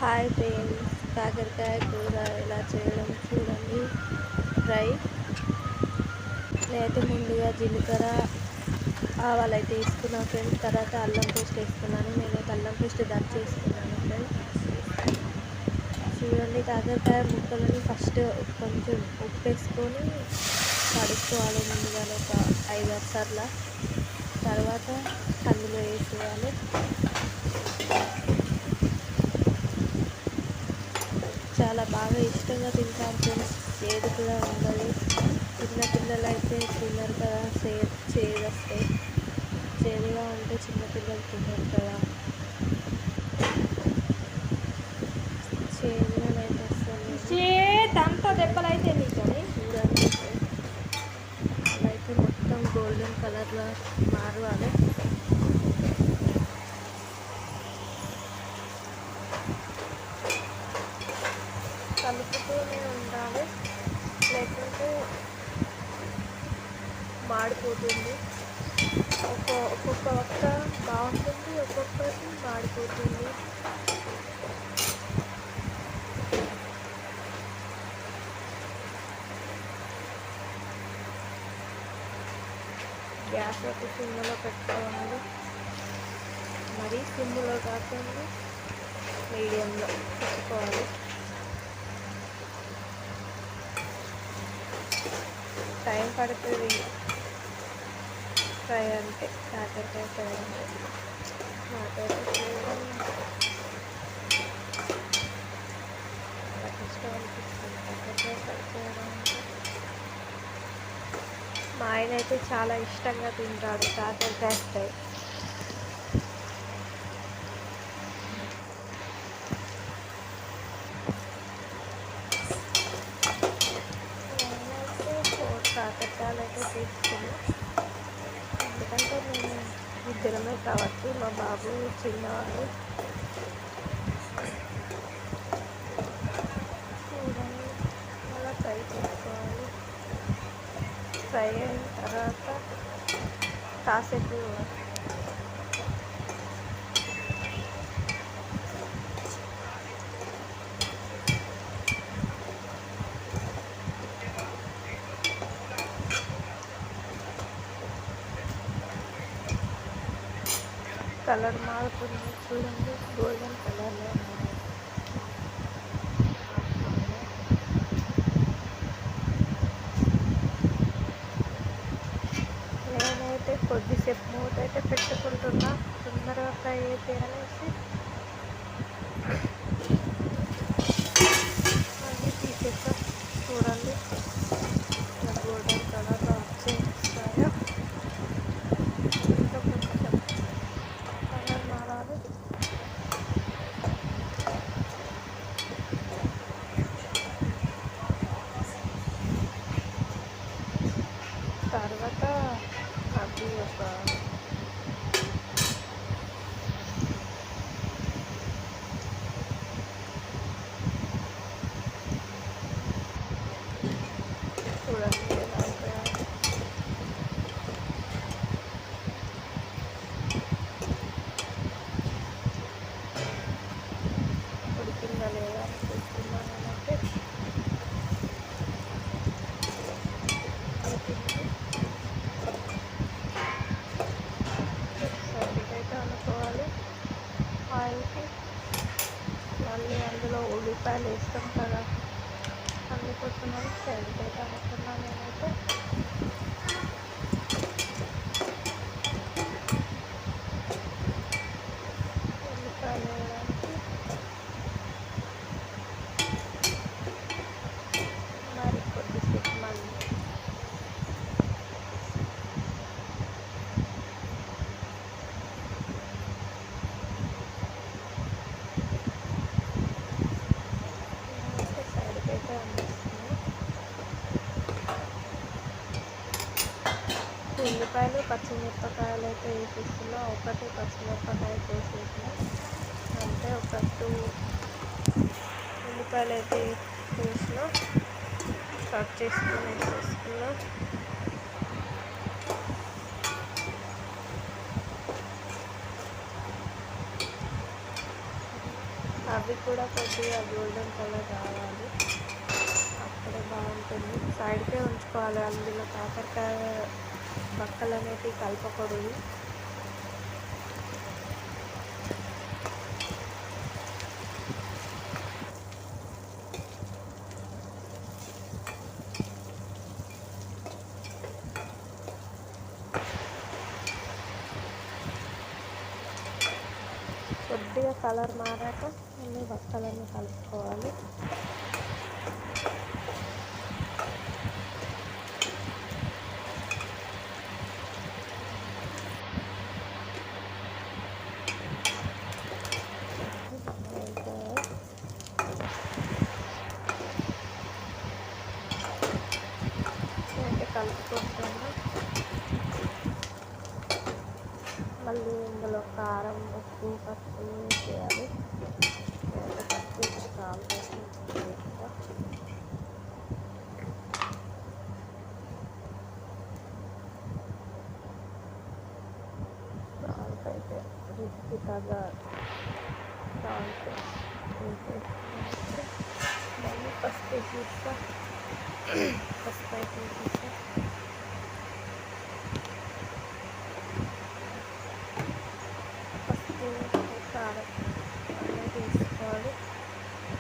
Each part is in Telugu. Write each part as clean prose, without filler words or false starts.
హాయ్ ఫ్రెండ్స్, కాకరకాయ కూర ఎలా చేయడం చూడండి. ఫ్రై నేనైతే ముందుగా జీలకర్ర ఆవాలు అయితే వేసుకున్నాను ఫ్రెండ్స్. తర్వాత అల్లం పేస్ట్ వేసుకున్నాను. నేనైతే అల్లం పేస్ట్ దంచి వేసుకున్నాను ఫ్రెండ్స్. చూడండి, కాకరకాయ ముక్కలని ఫస్ట్ కొంచెం ఉప్పు వేసుకొని కడుక్కోవాలి ముందుగానే ఒక 5-6 సార్లు. తర్వాత అందులో వేసేయాలి. చాలా బాగా ఇష్టంగా తింటారు ఫ్రెండ్స్. చేదు కూడా ఉండదు. చిన్న పిల్లలు అయితే తినరు కదా, చేదు వస్తాయి. చేదుగా ఉంటే చిన్నపిల్లలు తినరు కదా. చేదుగానైతే వస్తుంది. చేతంతా దెబ్బలు అయితే నీకని చూడండి. అలా అయితే మొత్తం గోల్డెన్ కలర్లో మారవాలి. కలుపుతూనే ఉండాలి, లేకుంటే మాడిపోతుంది. ఒక్కొక్క వక్క బాగుంటుంది, ఒక్కొక్కటి మాడిపోతుంది. గ్యాస్ అయితే సిమ్లో పెట్టుకోవాలి. మరీ సిమ్లో కాకుండా మీడియంలో పెట్టుకోవాలి. టైం పడుతుంది ఫ్రై అంటే, కాకరకాయ ఫ్రై అంటే. నాకైతే చేయడం చాలా ఇష్టం అనిపిస్తుంది కాకరకాయ ఫ్రై చేయడం అంటే. మా ఆయన అయితే చాలా ఇష్టంగా తింటాడు కాకరకాయ ఫ్రై. కాకరకాయలు అయితే తీసుకున్నాం, ఎందుకంటే మేము ఇద్దరమే కాబట్టి. మా బాబు చిన్నవాడు. చూడండి, అలా ఫ్రై చేసుకోవాలి. ఫ్రై అయిన తర్వాత కాసేపు కలర్ మారుతుంది. చూడండి, గోల్డెన్ కలర్లో నేనైతే కొద్దిసేపు మూత అయితే పెట్టుకుంటున్నా, తొందరగా ఫ్రై అయితే అనేసి. అన్నీ తీసేసాం. చూడండి, గోల్డెన్ కలర్లో వచ్చేస్తాయో. ఇంకా కొంచెం కలర్ మారాలి. తర్వాత అది ఒక చూడండి ఎలా ఉంటాయో. ఉడికిందా లేదా అని చూస్తున్నాను నేనైతే. సైడ్కైతే అనుకోవాలి. ఆయిల్కి మళ్ళీ అందులో ఉల్లిపాయలు వేస్తాం కదా, అందుకోసమని సైడ్కైతే అనుకున్నాను నేనైతే. ఉల్లిపాయలు వేయడానికి మరి కొద్దిసేపు మళ్ళీ సైడ్కైతే అందిస్తుంది. ఉల్లిపాయలు పచ్చిమిరపకాయలు అయితే వేసేస్తున్నా. ఒకటి పచ్చిమిరపకాయ వేసేసిన, అంటే ఒక 2 ఉల్లిపాయలు అయితే వేసిన, కట్ చేసుకొని వేసేసుకున్నా. అవి కూడా కొద్దిగా గోల్డెన్ కలర్ రావాలి, అప్పుడే బాగుంటుంది. సైడ్కే ఉంచుకోవాలి, అందులో కాకరకాయ బక్కలు అనేటివి కలపకూడదు. కొద్దిగా కలర్ మారాక అన్ని బక్కలన్నీ కలుపుకోవాలి. అయితే కలుపుకుంటాము. మళ్ళీ ఇందులో కారం, ఉప్పు, పసుపు వేయాలి. పసుపు కావాలి. సాల్ట్ అయితే రుచికి తగ్గ సాల్ట్ మళ్ళీ పసుపు వేసిస్తా. పసుపు అయితే వేసిస్తా. కారం అన్నీ తీసుకోవాలి.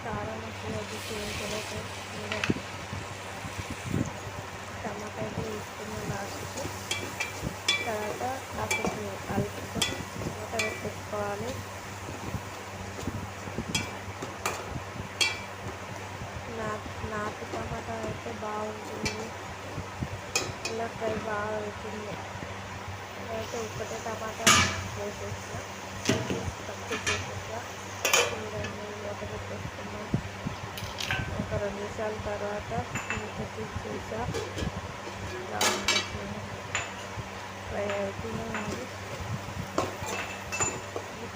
కారం అది చేయించలేదు. టమాటా అయితే తీసుకున్న లాస్ట్కి. తర్వాత కాసేపు కలుపుకొని టమాటా పెట్టేసుకోవాలి. నాటు టమాటా అయితే బాగుంటుంది, ఇలా ఫ్రై బాగా అవుతుంది. అయితే ఒక్కటే టమాటా వేసేసిన, పచ్చి చేసేసా. చూడండి మూత పెట్టేసుకున్నాం. ఒక 2 నిమిషాల తర్వాత మూత తీసేసా. ఇలా ఉంటుంది, ఫ్రై అవుతూనే ఉంది.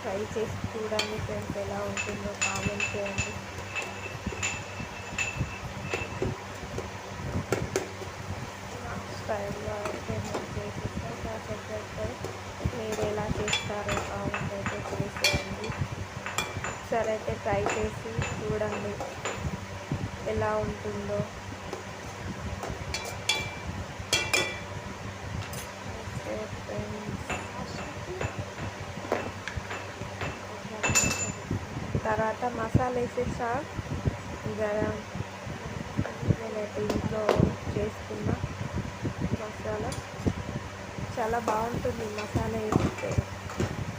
ఫ్రై చేసి చూడండి ఫ్రెండ్స్, ఎలా ఉంటుందో కామెంట్ చేయండి. స్టైల్లో అయితే నేను చేసేస్తాను. కాసేపు మీరు ఎలా చేస్తారో కామెంట్ అయితే చేసేయండి. ఒకసారి అయితే ట్రై చేసి చూడండి ఎలా ఉంటుందో. ఓకే ఫ్రెండ్స్, తర్వాత మసాలా వేసేసా. గరం నేనైతే ఇంట్లో చేసుకున్న మసాలా చాలా బాగుంటుంది. మసాలా వేస్తే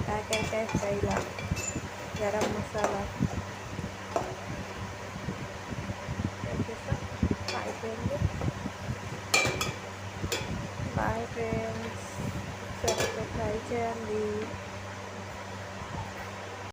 కాకరకాయ ఫ్రైలా గరం మసాలా వేసేసా. అయిపోయింది. బాయ్ ఫ్రెండ్స్, సరే ట్రై చేయండి.